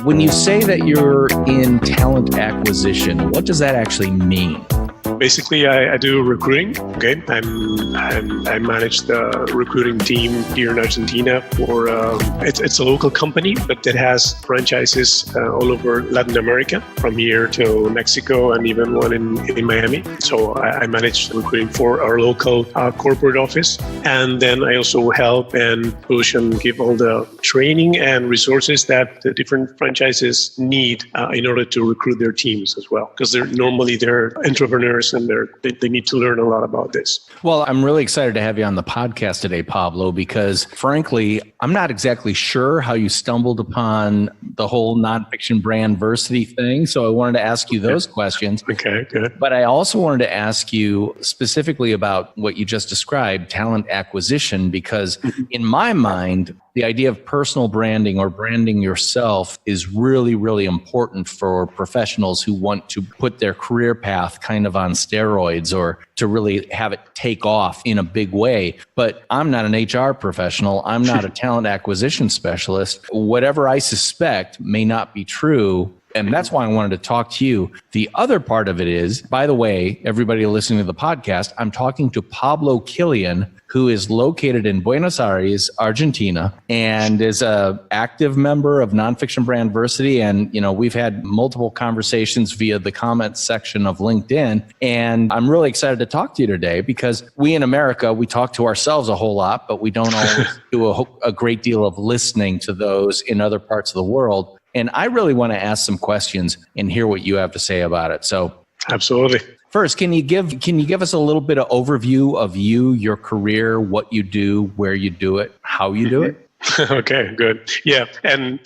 When you say that you're in talent acquisition, what does that actually mean? Basically, I do recruiting. Okay, I manage the recruiting team here in Argentina for it's a local company, but it has franchises all over Latin America, from here to Mexico, and even one in Miami. So I manage the recruiting for our local corporate office, and then I also help and push and give all the training and resources that the different franchises need in order to recruit their teams as well, because they're entrepreneurs and they need to learn a lot about this. Well, I'm really excited to have you on the podcast today, Pablo, because frankly, I'm not exactly sure how you stumbled upon the whole nonfiction brand versity thing. So I wanted to ask you those questions. Okay, good. But I also wanted to ask you specifically about what you just described, talent acquisition, because in my mind, the idea of personal branding or branding yourself is really, really important for professionals who want to put their career path kind of on steroids or to really have it take off in a big way. But I'm not an HR professional. I'm not a talent acquisition specialist. Whatever I suspect may not be true. And that's why I wanted to talk to you. The other part of it is, by the way, everybody listening to the podcast, I'm talking to Pablo Killian, who is located in Buenos Aries, Argentina, and is an active member of Nonfiction Brand Versity. And, we've had multiple conversations via the comments section of LinkedIn. And I'm really excited to talk to you today because we in America, we talk to ourselves a whole lot, but we don't always do a great deal of listening to those in other parts of the world. And I really want to ask some questions and hear what you have to say about it. So, absolutely. First, can you give us a little bit of overview of you, your career, what you do, where you do it, how you do it? Okay, good. Yeah, and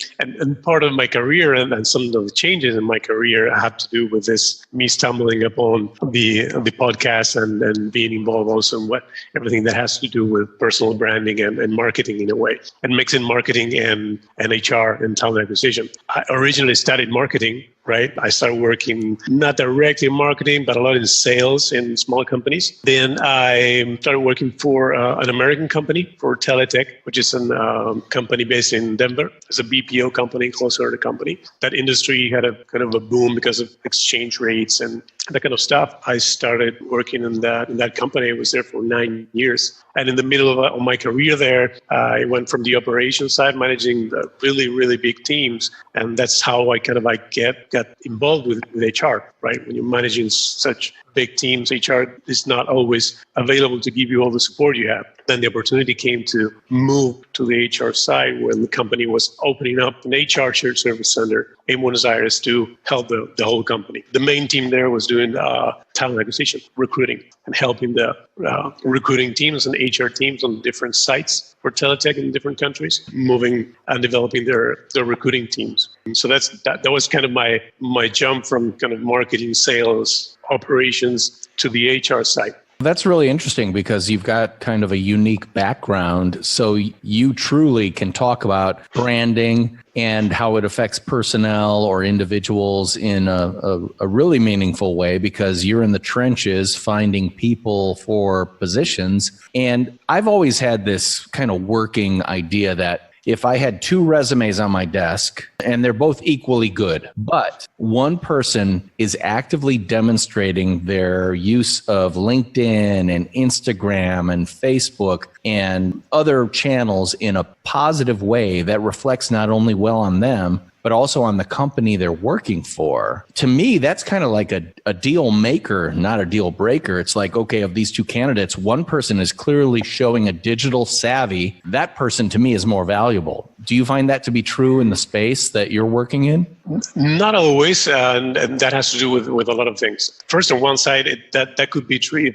part of my career and some of the changes in my career have to do with this, me stumbling upon the podcast and being involved also in everything that has to do with personal branding and marketing in a way, and mixing marketing and HR and talent acquisition. I originally studied marketing. Right. I started working not directly in marketing, but a lot in sales in small companies. Then I started working for an American company, for Teletech, which is a company based in Denver. It's a BPO company, closer to the company. That industry had a kind of a boom because of exchange rates and that kind of stuff. I started working in that company. I was there for 9 years. And in the middle of my career there, I went from the operations side, managing the really, really big teams. And that's how I got involved with HR, right? When you're managing such big teams, HR is not always available to give you all the support you have. Then the opportunity came to move to the HR side when the company was opening up an HR shared service center in Buenos Aires to help the whole company. The main team there was doing talent acquisition, recruiting, and helping the recruiting teams and HR teams on different sites for Teletech in different countries, moving and developing their recruiting teams. And so that was kind of my jump from kind of marketing, sales, operations to the HR side. That's really interesting because you've got kind of a unique background. So you truly can talk about branding and how it affects personnel or individuals in a really meaningful way because you're in the trenches finding people for positions. And I've always had this kind of working idea that if I had two resumes on my desk and they're both equally good, but one person is actively demonstrating their use of LinkedIn and Instagram and Facebook and other channels in a positive way that reflects not only well on them, but also on the company they're working for. To me, that's kind of like a deal maker, not a deal breaker. It's like, okay, of these two candidates, one person is clearly showing a digital savvy. That person to me is more valuable. Do you find that to be true in the space that you're working in? Not always, and that has to do with a lot of things. First, on one side, that could be true.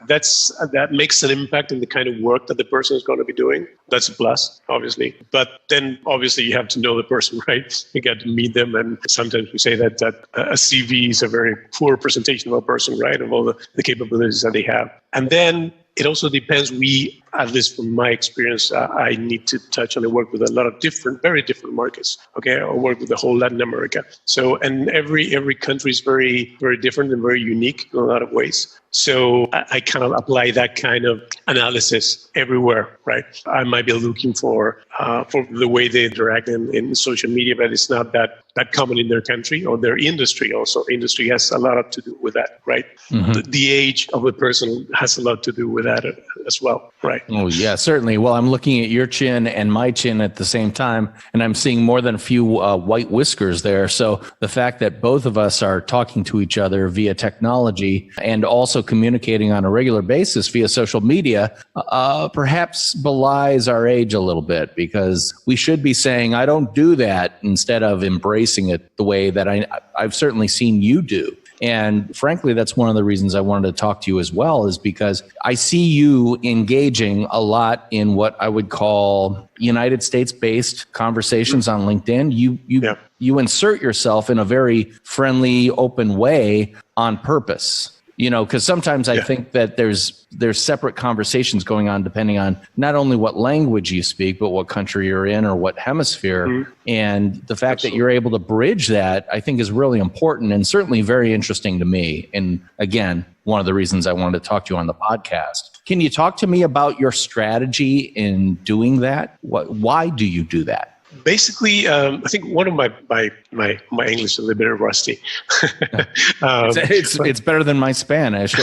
That makes an impact in the kind of work that the person is going to be doing. That's a plus, obviously. But then, obviously, you have to know the person, right? You get to meet them, and sometimes we say that a CV is a very poor presentation of a person, right? Of all the capabilities that they have, and then it also depends. At least from my experience, I need to touch and I work with a lot of very different markets. Okay, I work with the whole Latin America. So, and every country is very, very different and very unique in a lot of ways. So I kind of apply that kind of analysis everywhere, right? I might be looking for the way they interact in social media, but it's not that common in their country or their industry. Also, industry has a lot to do with that, right? Mm-hmm. The age of the person has a lot to do with that as well, right? Oh yeah, certainly. Well, I'm looking at your chin and my chin at the same time, and I'm seeing more than a few white whiskers there. So the fact that both of us are talking to each other via technology and also communicating on a regular basis via social media perhaps belies our age a little bit, because we should be saying, I don't do that, instead of embracing it the way that I've certainly seen you do. And frankly, that's one of the reasons I wanted to talk to you as well, is because I see you engaging a lot in what I would call United States-based conversations on LinkedIn. You insert yourself in a very friendly, open way on purpose. You know, because sometimes I think that there's separate conversations going on depending on not only what language you speak, but what country you're in or what hemisphere. Mm-hmm. And the fact that you're able to bridge that, I think, is really important and certainly very interesting to me. And again, one of the reasons I wanted to talk to you on the podcast. Can you talk to me about your strategy in doing that? Why do you do that? Basically, I think one of my English is a little bit rusty. It's better than my Spanish.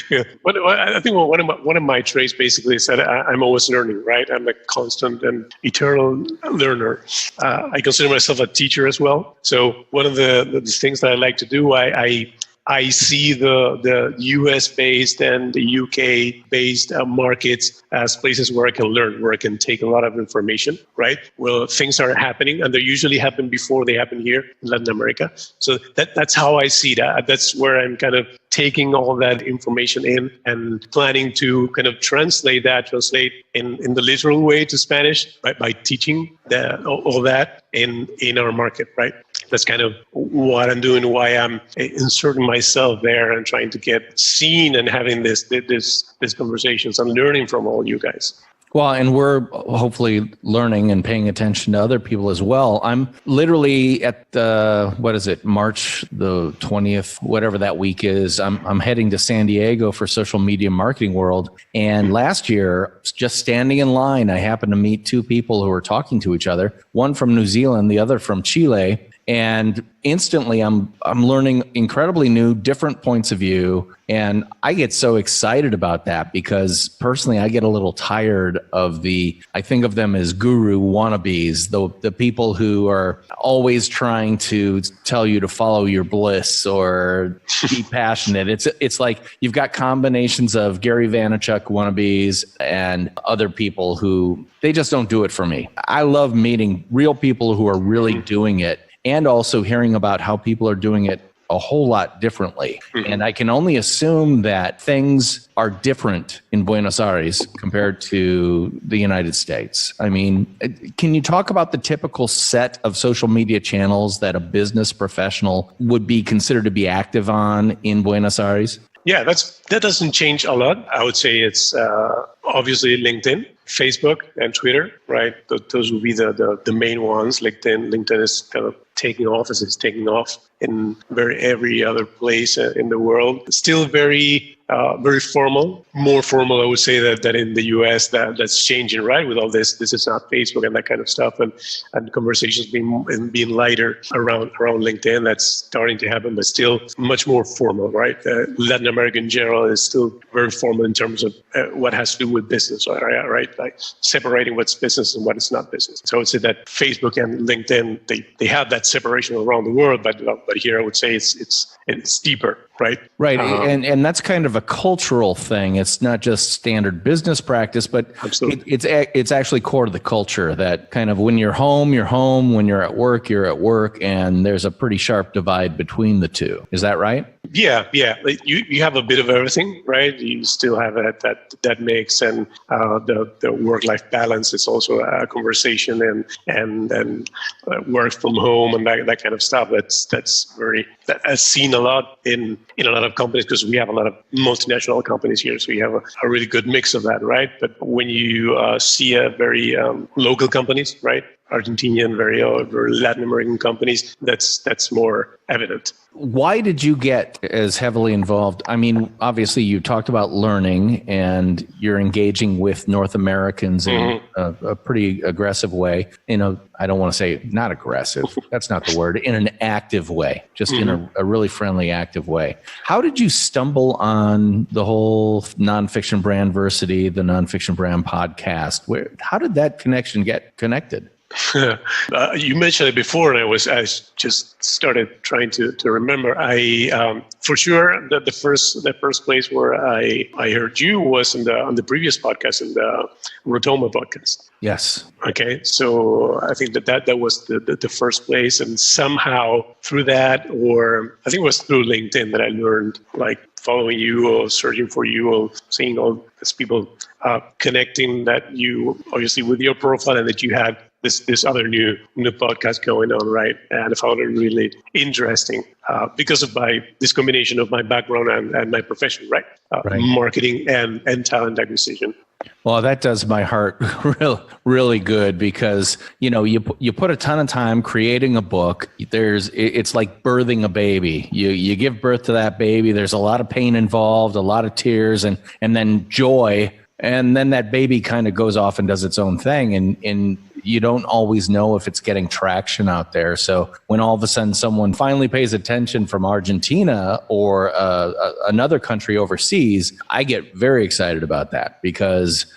Yeah, but I think one of my traits basically is that I'm always learning. Right, I'm a constant and eternal learner. I consider myself a teacher as well. So one of the things that I like to do, I see the US-based and the UK-based markets as places where I can learn, where I can take a lot of information, right? Well, things are happening, and they usually happen before they happen here in Latin America. So that's how I see that. That's where I'm kind of taking all that information in and planning to kind of translate in the literal way to Spanish by teaching all that in our market, right? That's kind of what I'm doing, why I'm inserting myself there and trying to get seen and having these conversations and learning from all you guys. Well, and we're hopefully learning and paying attention to other people as well. I'm literally at March the 20th, whatever that week is. I'm heading to San Diego for Social Media Marketing World. And last year, just standing in line, I happened to meet two people who were talking to each other, one from New Zealand, the other from Chile. And instantly, I'm learning incredibly new, different points of view. And I get so excited about that because personally, I get a little tired of I think of them as guru wannabes, the people who are always trying to tell you to follow your bliss or be passionate. It's like you've got combinations of Gary Vaynerchuk wannabes and other people who, they just don't do it for me. I love meeting real people who are really doing it, and also hearing about how people are doing it a whole lot differently. Mm-hmm. And I can only assume that things are different in Buenos Aires compared to the United States. I mean, can you talk about the typical set of social media channels that a business professional would be considered to be active on in Buenos Aires? Yeah, that doesn't change a lot. I would say it's obviously LinkedIn, Facebook, and Twitter, right? Those will be the main ones. LinkedIn is kind of taking off as it's taking off in every other place in the world. Still very formal, more formal, I would say, that in the US that's changing, right? With all this is not Facebook and that kind of stuff, and conversations being lighter around LinkedIn. That's starting to happen, but still much more formal, right? Latin America in general is still very formal in terms of what has to do with business, right? Like separating what's business and what is not business. So I would say that Facebook and LinkedIn, they have that separation around the world, but here I would say it's deeper, right? Right, and that's kind of a cultural thing. It's not just standard business practice, but it's actually core to the culture that kind of when you're home, you're home. When you're at work, and there's a pretty sharp divide between the two. Is that right? Yeah. You have a bit of everything, right? You still have that mix, and the work-life balance is also a conversation, and work from home and that kind of stuff. That I've seen a lot in a lot of companies, because we have a lot of multinational companies here. So we have a really good mix of that, right? But when you see a very local companies, right? Argentinian, very Latin American companies, that's more evident. Why did you get as heavily involved? I mean, obviously you talked about learning and you're engaging with North Americans in a pretty aggressive way. I don't want to say not aggressive. That's not the word. In an active way, just in a really friendly, active way. How did you stumble on the whole Nonfiction Brandversity, the Nonfiction Brand podcast? How did that connection get connected? You mentioned it before, and I just started trying to remember. For sure, the first place where I heard you was on the previous podcast, in the Rotoma podcast. Yes. Okay, so I think that was the first place, and somehow through that, or I think it was through LinkedIn, that I learned, like, following you or searching for you or seeing all these people connecting, that you obviously with your profile, and that you had this other new podcast going on, right? And I found it really interesting because of this combination of my background and my profession, right? Marketing and talent acquisition. Well, that does my heart really good, because you put a ton of time creating a book. It's like birthing a baby. You give birth to that baby. There's a lot of pain involved, a lot of tears, and then joy. And then that baby kind of goes off and does its own thing. And you don't always know if it's getting traction out there. So when all of a sudden someone finally pays attention from Argentina or another country overseas, I get very excited about that, because,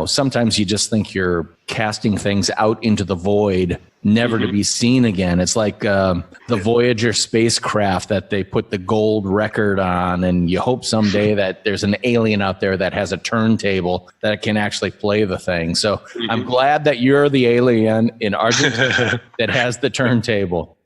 sometimes you just think you're casting things out into the void, never to be seen again. It's like the Voyager spacecraft that they put the gold record on, and you hope someday that there's an alien out there that has a turntable that can actually play the thing. So I'm glad that you're the alien in Argentina that has the turntable.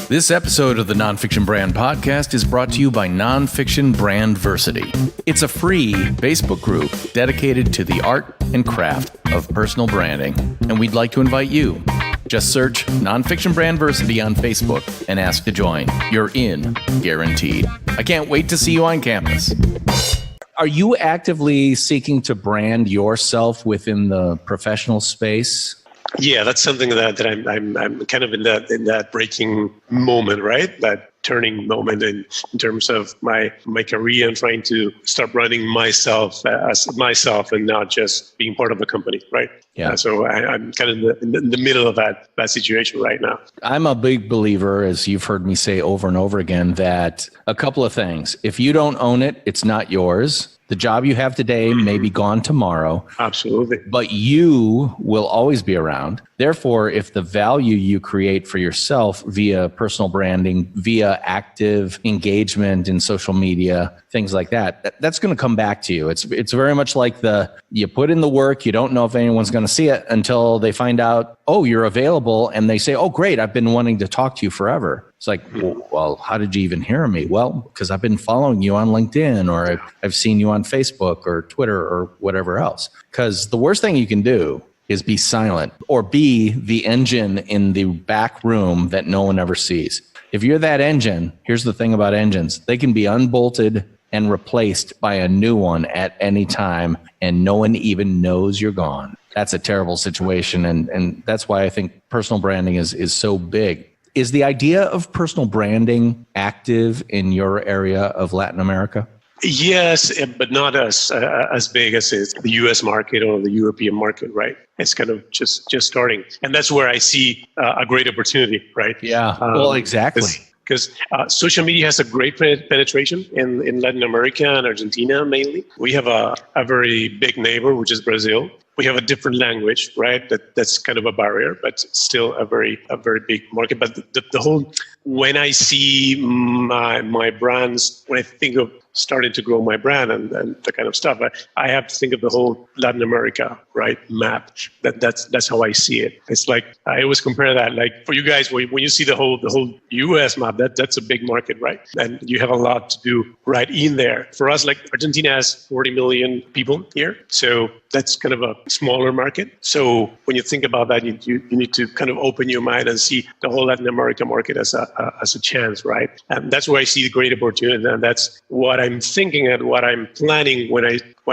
This episode of the Nonfiction Brand Podcast is brought to you by Nonfiction Brandversity. It's a free Facebook group dedicated to the art and craft of personal branding, and we'd like to invite you. Just search Nonfiction Brandversity on Facebook and ask to join. You're in, guaranteed. I can't wait to see you on campus. Are you actively seeking to brand yourself within the professional space? Yeah, that's something that I'm kind of in that breaking moment, right? That turning moment in terms of my career, and trying to start running myself as myself and not just being part of a company, right? Yeah. So I'm kind of in the middle of that situation right now. I'm a big believer, as you've heard me say over and over again, that a couple of things. If you don't own it, it's not yours. The job you have today may be gone tomorrow. Absolutely. But you will always be around. Therefore, if the value you create for yourself via personal branding, via active engagement in social media, things like that's going to come back to you. It's very much like you put in the work, you don't know if anyone's going to see it until they find out, oh, you're available, and they say, oh, great, I've been wanting to talk to you forever. It's like, well, how did you even hear me? Well, because I've been following you on LinkedIn, or I've seen you on Facebook or Twitter or whatever else. Because the worst thing you can do is be silent, or be the engine in the back room that no one ever sees. If you're that engine, here's the thing about engines. They can be unbolted and replaced by a new one at any time, and no one even knows you're gone. That's a terrible situation. And that's why I think personal branding is so big. Is the idea of personal branding active in your area of Latin America? Yes, but not as big as the U.S. market or the European market, right? It's kind of just starting. And that's where I see a great opportunity, right? Yeah, well, exactly. Because social media has a great penetration in Latin America and Argentina mainly. We have a very big neighbor, which is Brazil. We have a different language, right? That's kind of a barrier, but still a very big market. But the whole, when I see my brands, when I think of starting to grow my brand and the kind of stuff, I have to think of the whole Latin America, right, map. That's how I see it. It's like, I always compare that, like, for you guys, when you see the whole US map, that's a big market, right? And you have a lot to do right in there. For us, like, Argentina has 40 million people here. So that's kind of a smaller market. So when you think about that, you need to kind of open your mind and see the whole Latin America market as a chance, right? And that's where I see the great opportunity, and that's what I'm thinking and what I'm planning when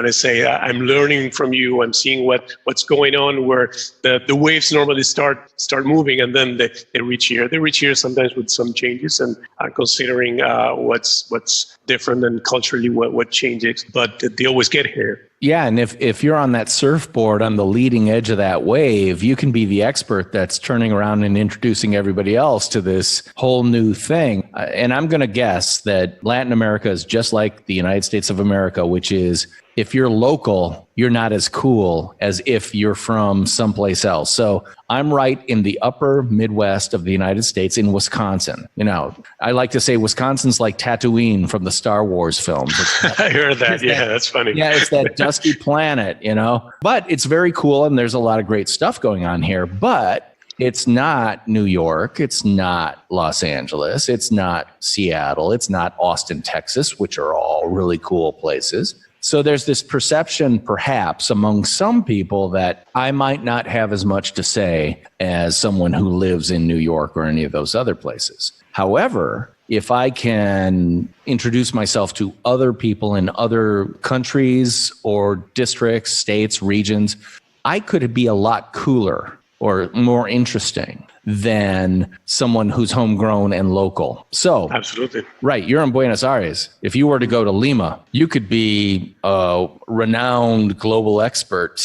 I say I'm learning from you. I'm seeing what's going on, where the waves normally start moving, and then they reach here. They reach here sometimes with some changes, and considering what's different and culturally what changes, but they always get here. Yeah, and if you're on that surfboard on the leading edge of that wave, you can be the expert that's turning around and introducing everybody else to this whole new thing. And I'm going to guess that Latin America is just like the United States of America, which is if you're local, you're not as cool as if you're from someplace else. So I'm right in the upper Midwest of the United States in Wisconsin. You know, I like to say Wisconsin's like Tatooine from the Star Wars films. I heard that. Yeah, that's funny. Yeah, it's that dusty planet, you know, but it's very cool. And there's a lot of great stuff going on here, but it's not New York. It's not Los Angeles. It's not Seattle. It's not Austin, Texas, which are all really cool places. So there's this perception, perhaps, among some people that I might not have as much to say as someone who lives in New York or any of those other places. However, if I can introduce myself to other people in other countries or districts, states, regions, I could be a lot cooler or more interesting than someone who's homegrown and local. So, absolutely. Right. You're in Buenos Aires. If you were to go to Lima, you could be a renowned global expert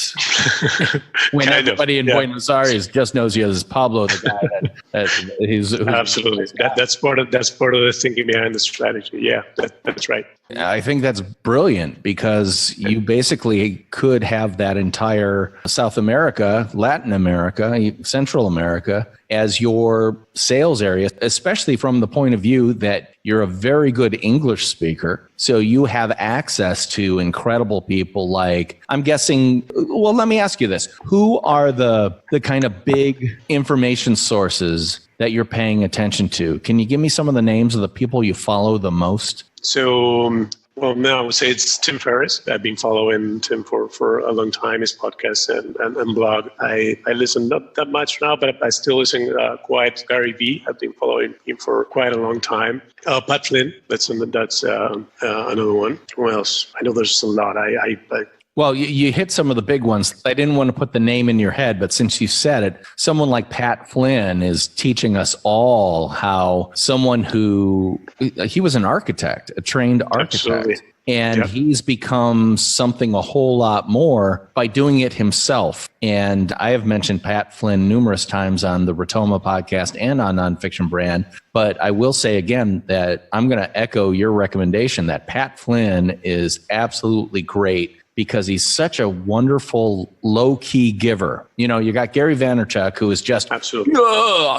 when everybody in Buenos Aires just knows you as Pablo, the guy who's absolutely. That's part of the thinking behind the strategy. Yeah, that's right. I think that's brilliant because you basically could have that entire South America, Latin America, Central America as your sales area, especially from the point of view that you're a very good English speaker. So you have access to incredible people like, I'm guessing, well, let me ask you this. Who are the kind of big information sources that you're paying attention to? Can you give me some of the names of the people you follow the most? So, well, now I would say it's Tim Ferris. I've been following Tim for a long time, his podcast and blog. I listen not that much now, but I still listen quite. Gary Vee, I've been following him for quite a long time. Pat Flynn, that's another one. Who else? I know there's a lot. Well, you hit some of the big ones. I didn't want to put the name in your head, but since you said it, someone like Pat Flynn is teaching us all how someone he was an architect, a trained architect. Absolutely. And he's become something a whole lot more by doing it himself. And I have mentioned Pat Flynn numerous times on the Rotoma podcast and on Nonfiction Brand. But I will say again that I'm going to echo your recommendation that Pat Flynn is absolutely great because he's such a wonderful, low-key giver. You know, you got Gary Vaynerchuk, who is just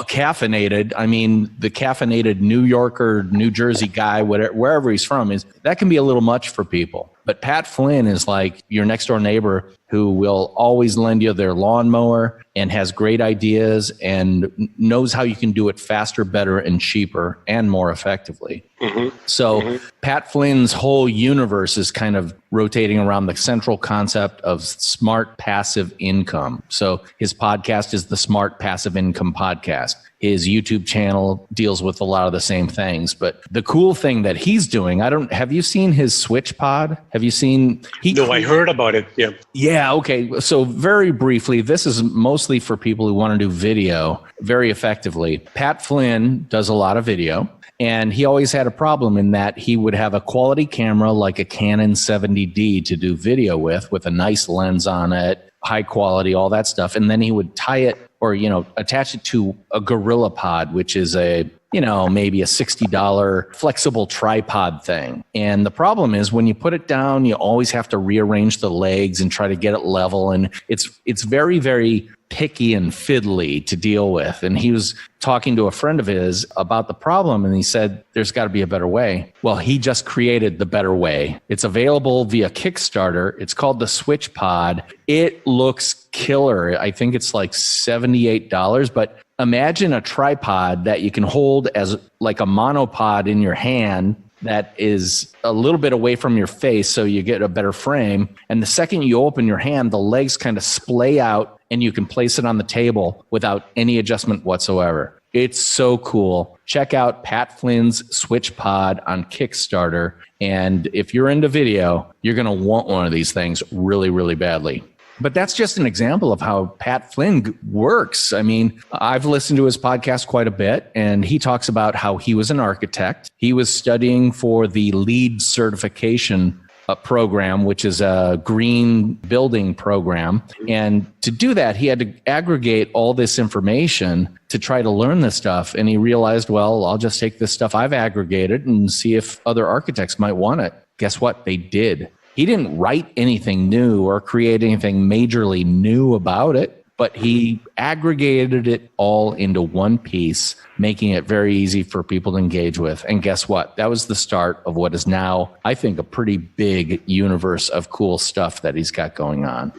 caffeinated. I mean, the caffeinated New Yorker, New Jersey guy, wherever he's from, that can be a little much for people. But Pat Flynn is like your next-door neighbor who will always lend you their lawnmower and has great ideas and knows how you can do it faster, better, and cheaper and more effectively. Mm-hmm. So Pat Flynn's whole universe is kind of rotating around the central concept of smart passive income. So his podcast is the Smart Passive Income Podcast. His YouTube channel deals with a lot of the same things. But the cool thing that he's doing, have you seen his Switch Pod? Have you seen? No, I heard about it. Yeah. Yeah. Okay. So very briefly, this is mostly for people who want to do video very effectively. Pat Flynn does a lot of video. And he always had a problem in that he would have a quality camera like a Canon 70D to do video with a nice lens on it, high quality, all that stuff. And then he would tie it or, attach it to a Gorilla Pod, which is maybe a $60 flexible tripod thing. And the problem is when you put it down, you always have to rearrange the legs and try to get it level. And it's very, very picky and fiddly to deal with. And he was talking to a friend of his about the problem, and he said, there's got to be a better way. Well, he just created the better way. It's available via Kickstarter. It's called the Switch Pod. It looks killer. I think it's like $78, but imagine a tripod that you can hold as like a monopod in your hand that is a little bit away from your face so you get a better frame. And the second you open your hand, the legs kind of splay out and you can place it on the table without any adjustment whatsoever. It's so cool. Check out Pat Flynn's Switch Pod on Kickstarter. And if you're into video, you're going to want one of these things really, really badly. But that's just an example of how Pat Flynn works. I mean, I've listened to his podcast quite a bit, and he talks about how he was an architect. He was studying for the LEED certification program, which is a green building program. And to do that, he had to aggregate all this information to try to learn this stuff. And he realized, well, I'll just take this stuff I've aggregated and see if other architects might want it. Guess what? They did. He didn't write anything new or create anything majorly new about it, but he aggregated it all into one piece, making it very easy for people to engage with. And guess what? That was the start of what is now, I think, a pretty big universe of cool stuff that he's got going on.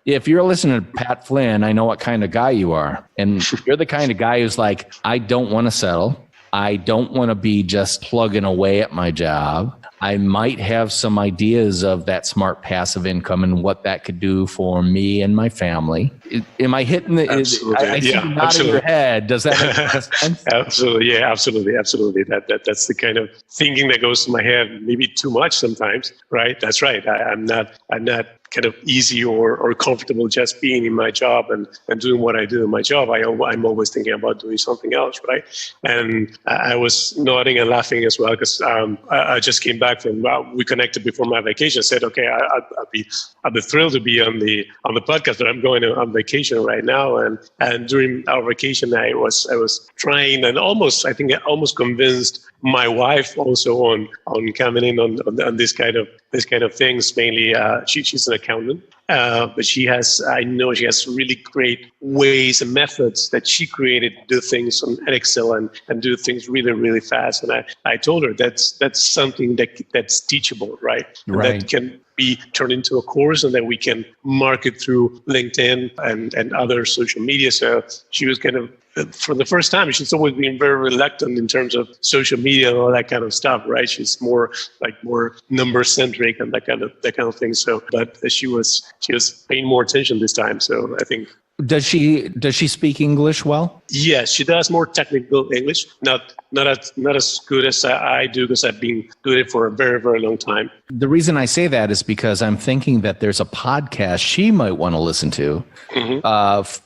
If you're listening to Pat Flynn, I know what kind of guy you are. And you're the kind of guy who's like, I don't want to settle. I don't want to be just plugging away at my job. I might have some ideas of that smart passive income and what that could do for me and my family. Am I hitting the? Absolutely. I see you nodding your head. Does that make sense? Absolutely. Yeah, absolutely. That's the kind of thinking that goes to my head. Maybe too much sometimes, right? That's right. I'm not kind of easy or comfortable just being in my job and doing what I do in my job. I'm always thinking about doing something else, right? And I was nodding and laughing as well because I just came back from, we connected before my vacation. I said, okay, I'd be thrilled to be on the podcast, but I'm going on vacation right now. And during our vacation, I was trying and almost convinced my wife also on coming in on this kind of things. Mainly, she's an accountant, but I know she has really great ways and methods that she created to do things on Excel and do things really, really fast. And I told her that's something that's teachable, right? Right. That can be turned into a course and that we can market through LinkedIn and other social media. So she was kind of, for the first time, she's always been very reluctant in terms of social media and all that kind of stuff, right? She's more number centric and that kind of thing. So, but she was paying more attention this time. So I think. Does she speak English well? Yes, she does more technical English, not as good as I do because I've been doing it for a very, very long time. The reason I say that is because I'm thinking that there's a podcast she might want to listen to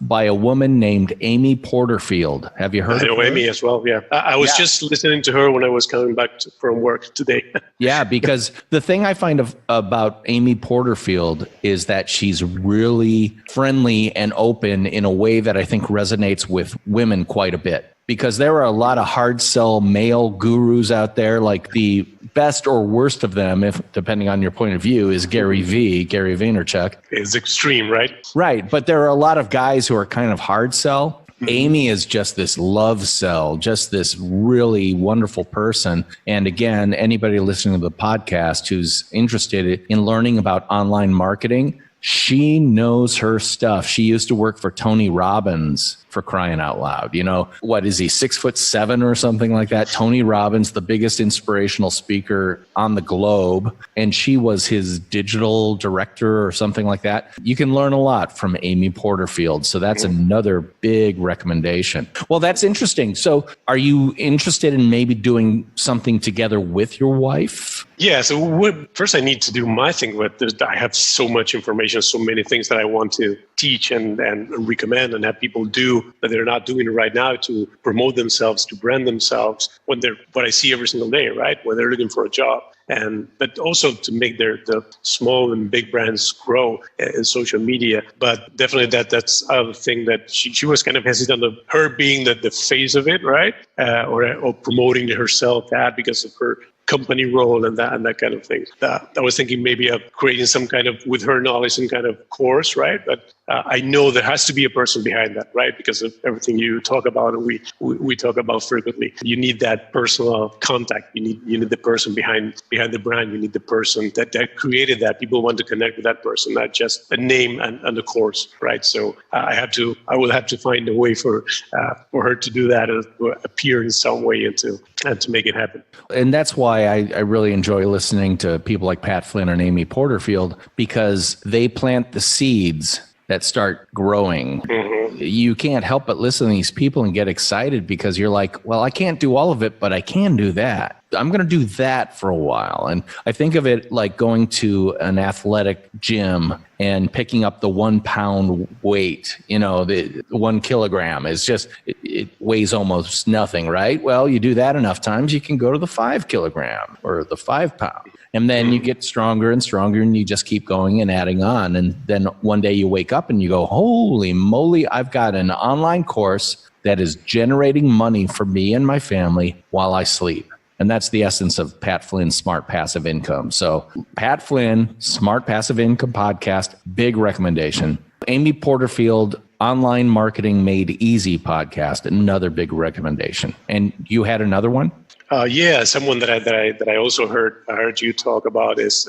by a woman named Amy Porterfield. Have you heard of her? I know Amy as well, yeah. I was just listening to her when I was coming back from work today. Yeah, because the thing I find about Amy Porterfield is that she's really friendly and open in a way that I think resonates with women quite a bit. Because there are a lot of hard sell male gurus out there, like the best or worst of them, if depending on your point of view, is Gary Vaynerchuk. It's extreme, right? Right. But there are a lot of guys who are kind of hard sell. Amy is just this love cell, just this really wonderful person. And again, anybody listening to the podcast who's interested in learning about online marketing, she knows her stuff. She used to work for Tony Robbins, for crying out loud. What is he, 6'7" or something like that? Tony Robbins, the biggest inspirational speaker on the globe. And she was his digital director or something like that. You can learn a lot from Amy Porterfield. So that's another big recommendation. Well, that's interesting. So are you interested in maybe doing something together with your wife? Yeah, so first I need to do my thing with this. I have so much information, so many things that I want to teach and recommend and have people do that they're not doing right now to promote themselves, to brand themselves what I see every single day, right? When they're looking for a job. But also to make the small and big brands grow in social media. But definitely that's a thing that she was kind of hesitant of her being the face of it, right? Or promoting herself because of her company role and that kind of thing. I was thinking maybe of creating some kind of, with her knowledge, some kind of course, right? But I know there has to be a person behind that, right? Because of everything you talk about and we talk about frequently. You need that personal contact. You need the person behind the brand. You need the person that created that. People want to connect with that person, not just a name and a course, right? So I will have to find a way for her to do that, or appear in some way and to make it happen. And that's why I really enjoy listening to people like Pat Flynn and Amy Porterfield, because they plant the seeds that start growing. Mm-hmm. You can't help but listen to these people and get excited, because you're like, well, I can't do all of it, but I can do that. I'm going to do that for a while. And I think of it like going to an athletic gym and picking up the 1 pound weight. The 1 kilogram is just, it weighs almost nothing, right? Well, you do that enough times, you can go to the 5 kilogram or the 5 pound. And then you get stronger and stronger, and you just keep going and adding on. And then one day you wake up and you go, holy moly, I've got an online course that is generating money for me and my family while I sleep. And that's the essence of Pat Flynn's Smart Passive Income. So Pat Flynn, Smart Passive Income podcast, big recommendation. Amy Porterfield, Online Marketing Made Easy podcast, another big recommendation. And you had another one? Yeah, someone that I also heard you talk about is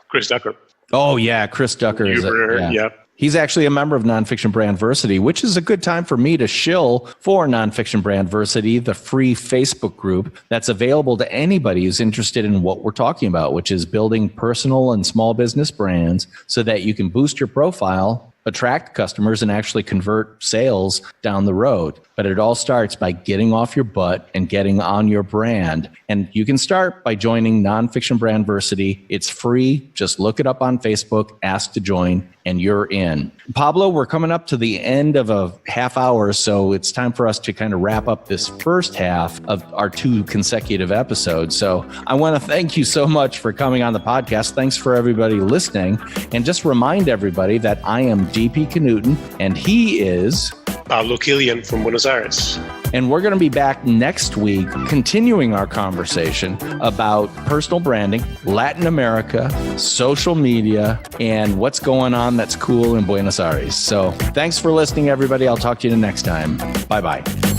Chris Ducker. Oh yeah, Chris Ducker yeah. He's actually a member of Nonfiction Brandversity, which is a good time for me to shill for Nonfiction Brandversity, the free Facebook group that's available to anybody who's interested in what we're talking about, which is building personal and small business brands so that you can boost your profile, attract customers, and actually convert sales down the road. But it all starts by getting off your butt and getting on your brand. And you can start by joining Nonfiction Brandversity. It's free. Just look it up on Facebook, ask to join, and you're in. Pablo, we're coming up to the end of a half hour, so it's time for us to kind of wrap up this first half of our 2 consecutive episodes. So I want to thank you so much for coming on the podcast. Thanks for everybody listening. And just remind everybody that I am DP Knudten, and he is Pablo Killian from Buenos Aires. And we're going to be back next week, continuing our conversation about personal branding, Latin America, social media, and what's going on that's cool in Buenos Aires. So thanks for listening, everybody. I'll talk to you next time. Bye-bye.